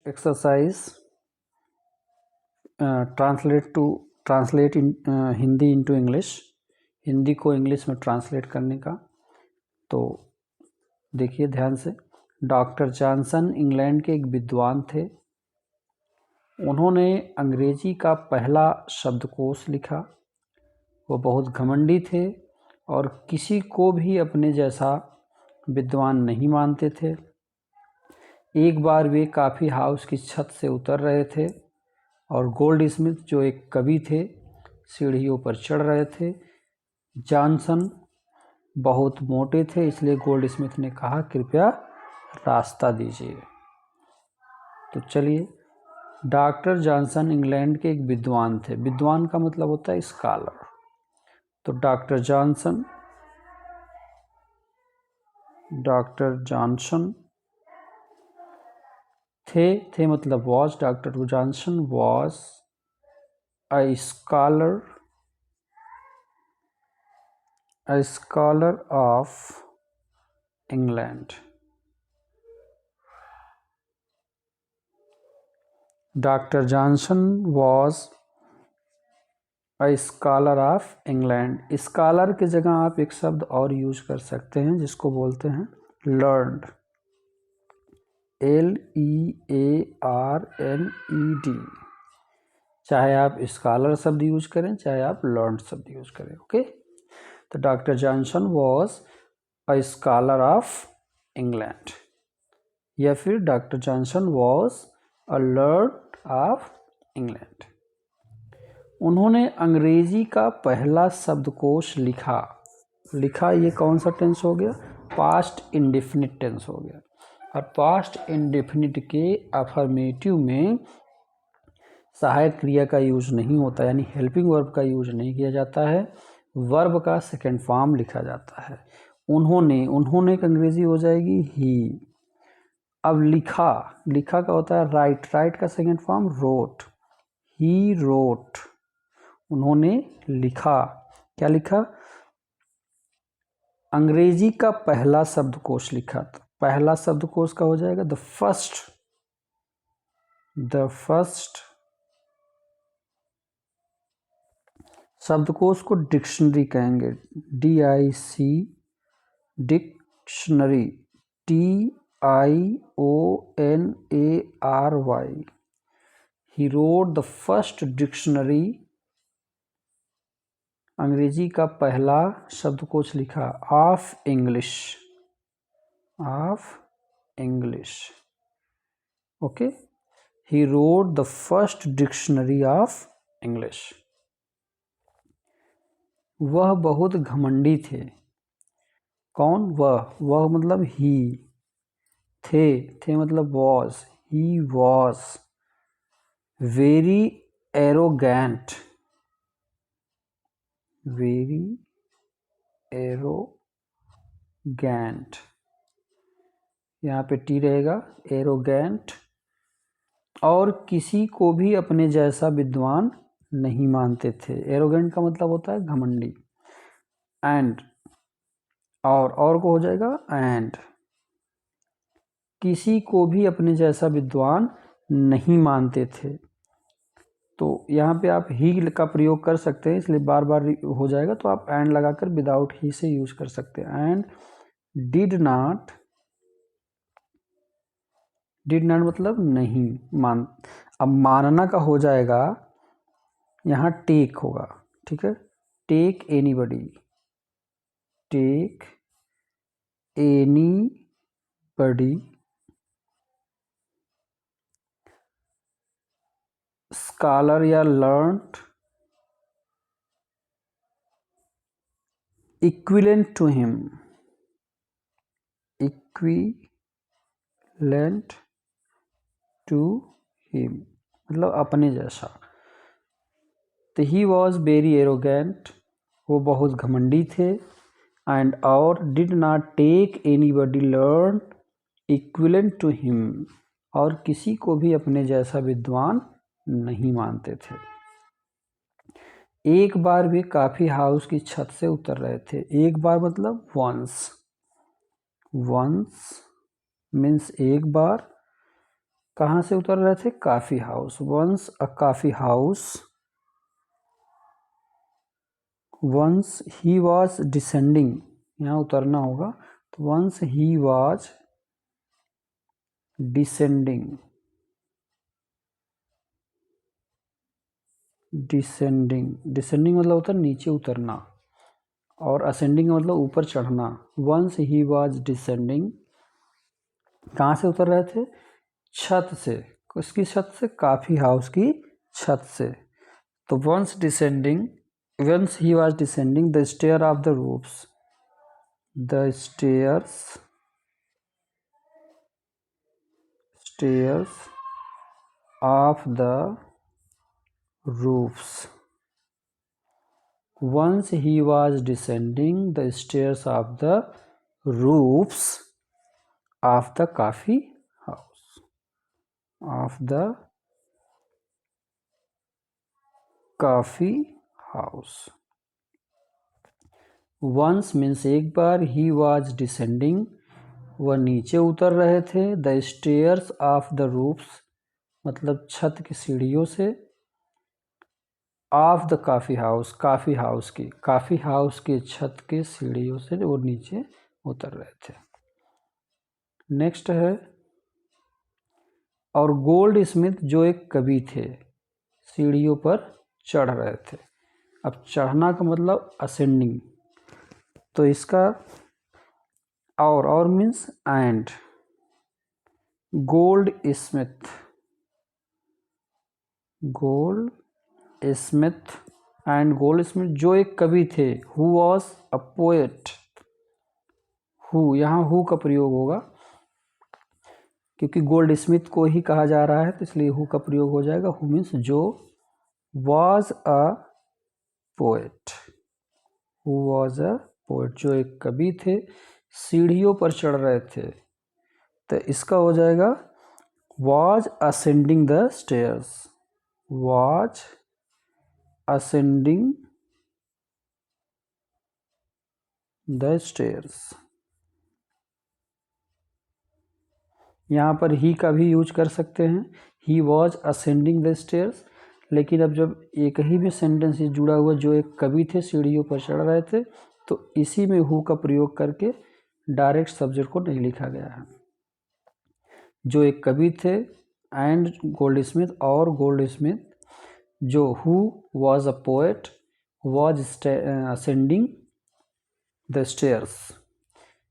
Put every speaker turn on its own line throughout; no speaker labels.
Exercise translate Hindi into English, Hindi को English में translate करने का। तो देखिए ध्यान से। डॉक्टर जॉनसन इंग्लैंड के एक विद्वान थे। उन्होंने अंग्रेजी का पहला शब्दकोश लिखा। वो बहुत घमंडी थे और किसी को भी अपने जैसा विद्वान नहीं मानते थे। एक बार वे कॉफ़ी हाउस की छत से उतर रहे थे और गोल्ड स्मिथ जो एक कवि थे सीढ़ियों पर चढ़ रहे थे। जॉनसन बहुत मोटे थे, इसलिए गोल्ड स्मिथ ने कहा कृपया रास्ता दीजिए। तो चलिए, डॉक्टर जॉनसन इंग्लैंड के एक विद्वान थे। विद्वान का मतलब होता है स्कॉलर। तो डॉक्टर जॉनसन थे मतलब was. Doctor Johnson was a scholar of England. Doctor Johnson was a scholar of England. Scholar की जगह आप एक शब्द और यूज कर सकते हैं जिसको बोलते हैं लर्नड। LEARNED। चाहे आप स्कॉलर शब्द यूज करें, चाहे आप लर्नड शब्द यूज करें। ओके। तो doctor Johnson was a scholar of England, या फिर doctor Johnson was a learned of England. उन्होंने अंग्रेजी का पहला शब्दकोश लिखा। ये कौन सा टेंस हो गया? पास्ट इंडेफिनिट टेंस हो गया। और पास्ट इंडेफिनिट के अफर्मेटिव में सहायक क्रिया का यूज नहीं होता, यानी हेल्पिंग वर्ब का यूज नहीं किया जाता है। वर्ब का सेकेंड फॉर्म लिखा जाता है। उन्होंने एक अंग्रेजी हो जाएगी ही। अब लिखा का होता है राइट का सेकेंड फॉर्म रोट। ही रोट। उन्होंने लिखा। क्या लिखा? अंग्रेजी का पहला शब्दकोश लिखा। तो पहला शब्दकोश का हो जाएगा द फर्स्ट। शब्दकोश को डिक्शनरी कहेंगे। DIC dictionary. TIONARY। He wrote the first dictionary. अंग्रेजी का पहला शब्दकोश लिखा of English. Okay. He wrote the first dictionary of English. वह बहुत घमंडी थे। कौन? वह मतलब ही। थे मतलब was. He was very arrogant. यहाँ पे टी रहेगा, एरोगेंट। और किसी को भी अपने जैसा विद्वान नहीं मानते थे। एरोगेंट का मतलब होता है घमंडी। एंड और को हो जाएगा एंड। किसी को भी अपने जैसा विद्वान नहीं मानते थे। तो यहाँ पे आप ही का प्रयोग कर सकते हैं, इसलिए बार बार हो जाएगा। तो आप एंड लगाकर विदाउट ही से यूज कर सकते हैं। एंड डिड नॉट मतलब नहीं मान। अब मानना का हो जाएगा, यहाँ टेक होगा। ठीक है। Take anybody. स्कॉलर या लर्नड इक्विवेलेंट टू हिम। मतलब अपने जैसा। तो ही वॉज वेरी एरोगेंट। वो बहुत घमंडी थे। एंड और did not take anybody learn equivalent to him. और किसी को भी अपने जैसा विद्वान नहीं मानते थे। एक बार वे कॉफी हाउस की छत से उतर रहे थे। एक बार मतलब वंस मीन्स एक बार। कहाँ से उतर रहे थे? Coffee house. Once a coffee house, once he was descending, यहाँ उतरना होगा, तो once he was descending, descending, descending मतलब होता है नीचे उतरना, और असेंडिंग मतलब ऊपर चढ़ना। वंस ही वॉज डिसेंडिंग, कहाँ से उतर रहे थे? छत से। किसकी छत से? कॉफी हाउस की छत से। तो once descending, once he was descending the stair of the roofs, the stairs of the roofs. Once he was descending the stairs of the roofs of the coffee house. Of the coffee house. Once means एक बार, he was descending, वह नीचे उतर रहे थे, the stairs of the roofs मतलब छत की सीढ़ियों से, of the coffee house, coffee house की, कॉफ़ी हाउस की छत की सीढ़ियों से वो नीचे उतर रहे थे। नेक्स्ट है, और गोल्ड स्मिथ जो एक कवि थे, सीढ़ियों पर चढ़ रहे थे। अब चढ़ना का मतलब असेंडिंग, तो इसका और means and, gold Smith, gold Smith and gold Smith जो एक कवि थे, who was a poet, who, यहाँ हु का प्रयोग होगा क्योंकि गोल्ड स्मिथ को ही कहा जा रहा है, तो इसलिए हु का प्रयोग हो जाएगा। हु मीन्स जो, was a poet, who was a poet जो एक कवि थे, सीढ़ियों पर चढ़ रहे थे, तो इसका हो जाएगा was ascending the stairs, was ascending the stairs. यहाँ पर ही का भी यूज कर सकते हैं, he was ascending the stairs, लेकिन अब जब एक ही भी सेंटेंस जुड़ा हुआ जो एक कवि थे सीढ़ियों पर चढ़ रहे थे, तो इसी में हु का प्रयोग करके डायरेक्ट सब्जेक्ट को नहीं लिखा गया है। जो एक कवि थे एंड गोल्ड स्मिथ, और गोल्ड स्मिथ जो who was a poet was ascending the stairs.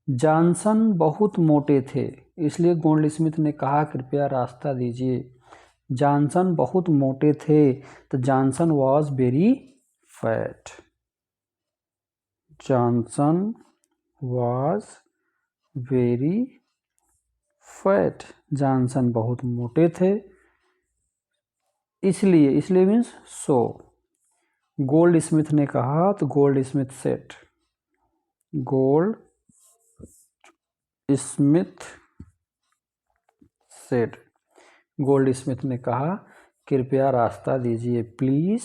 Johnson बहुत मोटे थे, इसलिए गोल्ड स्मिथ ने कहा कृपया रास्ता दीजिए। जॉनसन बहुत मोटे थे, तो Johnson was very fat, Johnson was very fat, Johnson बहुत मोटे थे, इसलिए, इसलिए मीन्स सो, गोल्ड स्मिथ ने कहा, तो gold Smith set, gold Smith said, gold Smith ने कहा कृपया रास्ता दीजिए, please,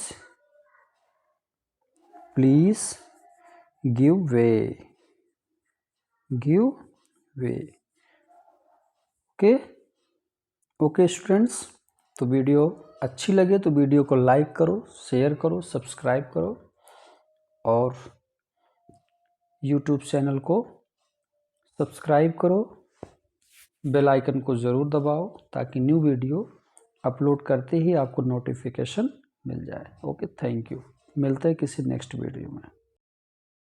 please give way, give way. Okay, okay students, तो वीडियो अच्छी लगे तो वीडियो को लाइक करो, शेयर करो, सब्सक्राइब करो, और यूट्यूब चैनल को सब्सक्राइब करो, बेल आइकन को ज़रूर दबाओ ताकि न्यू वीडियो अपलोड करते ही आपको नोटिफिकेशन मिल जाए। ओके, थैंक यू, मिलते हैं किसी नेक्स्ट वीडियो में।